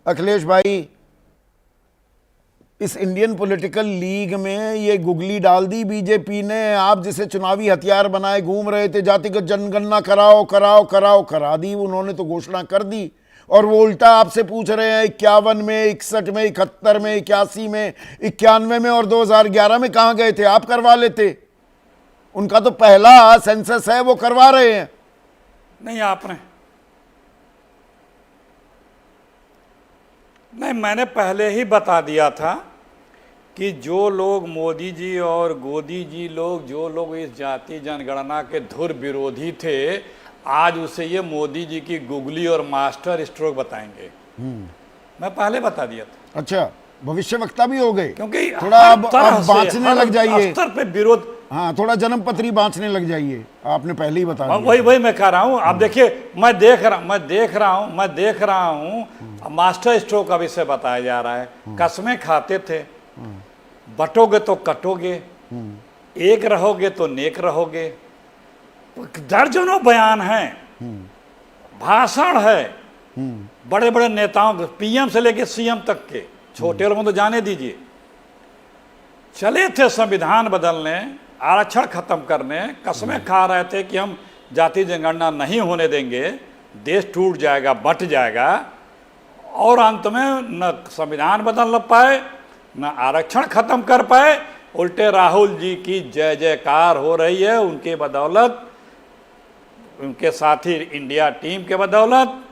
अखिलेश भाई, इस Indian political league में ये गुगली डाल दी बीजेपी ने। आप जिसे चुनावी हथियार बनाए घूम रहे थे, जातिगत जनगणना कराओ कराओ कराओ, करा दी उन्होंने तो, घोषणा कर दी। और वो उल्टा आपसे पूछ रहे हैं 51 में, 61 में, 71 में, 81 में, 91 में और 2011 में कहां गए थे? आप करवा लेते। उनका तो पहला सेंसस है, वो करवा रहे हैं। नहीं, आपने नहीं, मैंने पहले ही बता दिया था कि जो लोग मोदी जी और गोदी जी लोग, जो लोग इस जाति जनगणना के धुर विरोधी थे, आज उसे ये मोदी जी की गुगली और मास्टर स्ट्रोक बताएंगे। मैं पहले बता दिया था। अच्छा, भविष्यवक्ता भी हो गए, क्योंकि थोड़ा अब बांचने लग जाइए, स्तर पे विरोध। हाँ, थोड़ा जन्मपत्री बांचने लग जाइए, आपने पहले ही बता दिया। वही मैं कह रहा हूँ। आप देखिए, मैं देख रहा हूँ मास्टर स्ट्रोक का विषय बताया जा रहा है। कसमें खाते थे, बटोगे तो कटोगे, एक रहोगे तो नेक रहोगे। दर्जनों बयान हैं, भाषण है बड़े बड़े नेताओं के, पीएम से लेके सीएम तक के। छोटे लोगों तो जाने दीजिए। चले थे संविधान बदलने, आरक्षण खत्म करने, कसमें खा रहे थे कि हम जाति जनगणना नहीं होने देंगे, देश टूट जाएगा, बंट जाएगा। और अंत में न संविधान बदल पाए, न आरक्षण खत्म कर पाए। उल्टे राहुल जी की जय जयकार हो रही है उनके बदौलत, उनके साथी इंडिया टीम के बदौलत।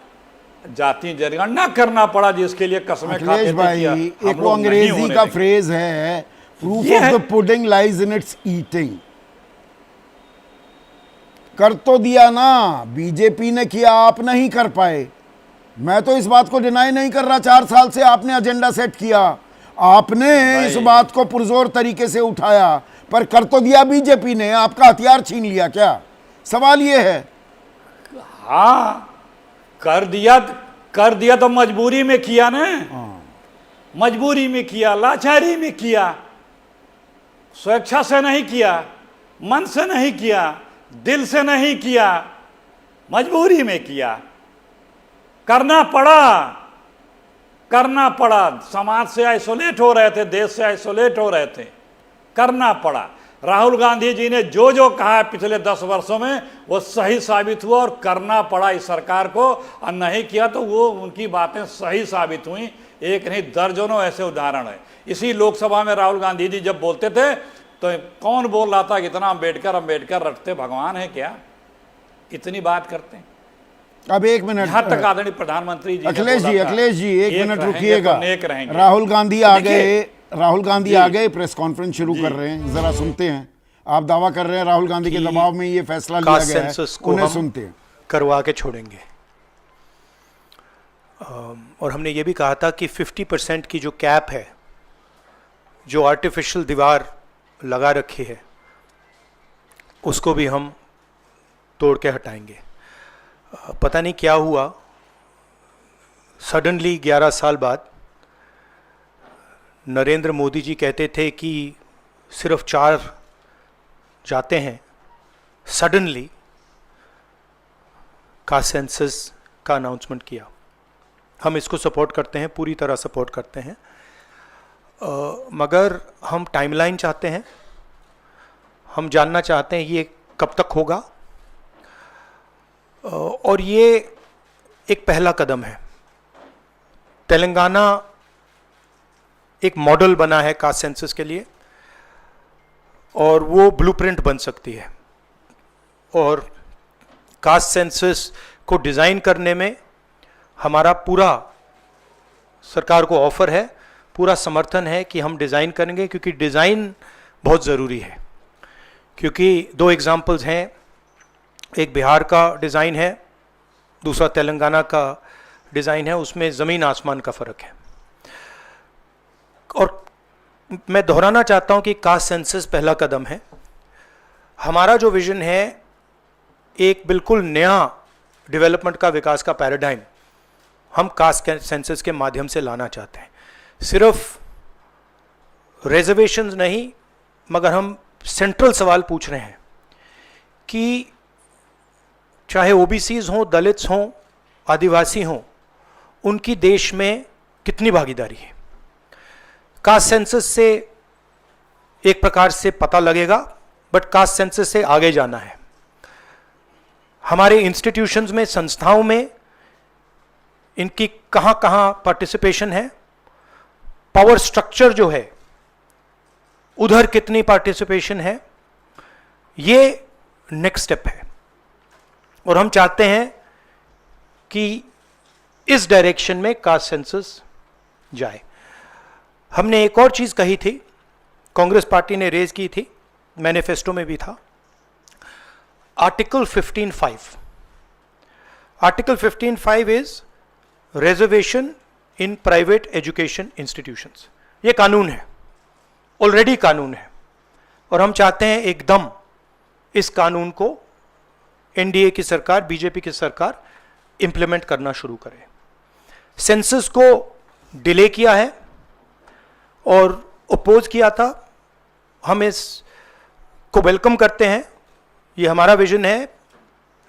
जाति जनगणना करना पड़ा जिसके लिए कसमें खाते थे। एक वो अंग्रेजी का फ्रेज है, proof of the pudding lies in its eating. कर तो दिया ना, बीजेपी ने किया, आप नहीं कर पाए। मैं तो इस बात को डिनाई नहीं कर रहा, 4 साल से आपने एजेंडा सेट किया, आपने इस बात को पुरजोर तरीके से उठाया, पर कर तो दिया बीजेपी ने, आपका हथियार छीन लिया क्या? सवाल ये है। हाँ, कर दिया तो मजबूरी में किया ना। मजबूरी में किया, लाचारी में किया, स्वेच्छा से नहीं किया, मन से नहीं किया, दिल से नहीं किया, मजबूरी में किया। करना पड़ा। समाज से आइसोलेट हो रहे थे, देश से आइसोलेट हो रहे थे, करना पड़ा। राहुल गांधी जी ने जो जो कहा है पिछले 10 वर्षों में, वो सही साबित हुआ और करना पड़ा इस सरकार को। और नहीं किया तो वो उनकी बातें सही साबित हुई। एक नहीं, दर्जनों ऐसे उदाहरण है। इसी लोकसभा में राहुल गांधी जी जब बोलते थे तो कौन बोल रहा था कि इतना अम्बेडकर रटते भगवान है क्या, इतनी बात करते हैं। अब 1 मिनट, यहाँ तक आदरणीय प्रधानमंत्री जी, अखिलेश जी 1 मिनट रुकिएगा। तो राहुल गांधी आ गए, प्रेस कॉन्फ्रेंस शुरू कर रहे हैं, जरा सुनते हैं। आप दावा कर रहे हैं राहुल गांधी के दबाव में ये फैसला लिया गया है, उन्हें सुनते हैं। करवा के छोड़ेंगे। और हमने ये भी कहा था कि 50% की जो कैप है, जो आर्टिफिशियल दीवार लगा रखी है, उसको भी हम तोड़ के हटाएंगे। पता नहीं क्या हुआ, सडनली 11 साल बाद नरेंद्र मोदी जी कहते थे कि सिर्फ 4 जाते हैं, सडनली कास्ट सेंसस का अनाउंसमेंट किया। हम इसको सपोर्ट करते हैं, पूरी तरह सपोर्ट करते हैं, मगर हम टाइमलाइन चाहते हैं। हम जानना चाहते हैं ये कब तक होगा। और ये एक पहला कदम है। तेलंगाना एक मॉडल बना है कास्ट सेंसस के लिए, और वो ब्लूप्रिंट बन सकती है। और कास्ट सेंसस को डिज़ाइन करने में हमारा पूरा सरकार को ऑफर है, पूरा समर्थन है कि हम डिज़ाइन करेंगे, क्योंकि डिज़ाइन बहुत ज़रूरी है। क्योंकि 2 एग्जाम्पल्स हैं, एक बिहार का डिज़ाइन है, दूसरा तेलंगाना का डिज़ाइन है, उसमें ज़मीन आसमान का फ़र्क है। और मैं दोहराना चाहता हूं कि कास्ट सेंसस पहला कदम है। हमारा जो विजन है, एक बिल्कुल नया डेवलपमेंट का, विकास का पैराडाइम हम कास्ट सेंसस के माध्यम से लाना चाहते हैं। सिर्फ रिजर्वेशंस नहीं, मगर हम सेंट्रल सवाल पूछ रहे हैं कि चाहे ओबीसीज हों, दलित्स हों, आदिवासी हों, उनकी देश में कितनी भागीदारी है। कास्ट सेंसस से एक प्रकार से पता लगेगा, बट कास्ट सेंसस से आगे जाना है। हमारे इंस्टीट्यूशंस में, संस्थाओं में इनकी कहां कहां पार्टिसिपेशन है, पावर स्ट्रक्चर जो है उधर कितनी पार्टिसिपेशन है, ये नेक्स्ट स्टेप है। और हम चाहते हैं कि इस डायरेक्शन में कास्ट सेंसस जाए। हमने एक और चीज कही थी, कांग्रेस पार्टी ने रेज की थी, मैनिफेस्टो में भी था, article 15(5). Article 15(5) is reservation in private education institutions. ये कानून है, ऑलरेडी कानून है, और हम चाहते हैं एकदम इस कानून को एनडीए की सरकार, बीजेपी की सरकार इंप्लीमेंट करना शुरू करे। सेंसस को डिले किया है और अपोज किया था, हम इस को वेलकम करते हैं, ये हमारा विजन है,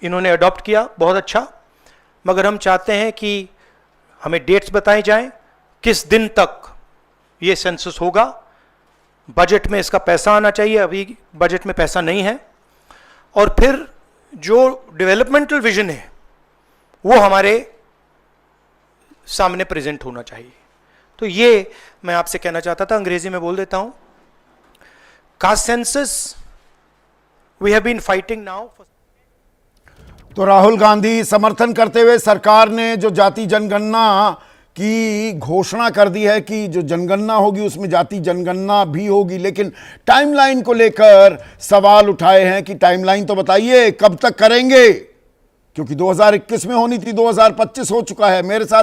इन्होंने अडॉप्ट किया, बहुत अच्छा। मगर हम चाहते हैं कि हमें डेट्स बताई जाएं, किस दिन तक ये सेंसस होगा, बजट में इसका पैसा आना चाहिए, अभी बजट में पैसा नहीं है, और फिर जो डेवलपमेंटल विजन है वो हमारे सामने प्रेजेंट होना चाहिए। तो ये मैं आपसे कहना चाहता था, अंग्रेजी में बोल देता हूं। Caste census we have been fighting now. तो राहुल गांधी समर्थन करते हुए सरकार ने जो जाति जनगणना की घोषणा कर दी है कि जो जनगणना होगी उसमें जाति जनगणना भी होगी, लेकिन टाइमलाइन को लेकर सवाल उठाए हैं कि टाइमलाइन तो बताइए, कब तक करेंगे, क्योंकि 2021 में होनी थी, 2025 हो चुका है। मेरे साथ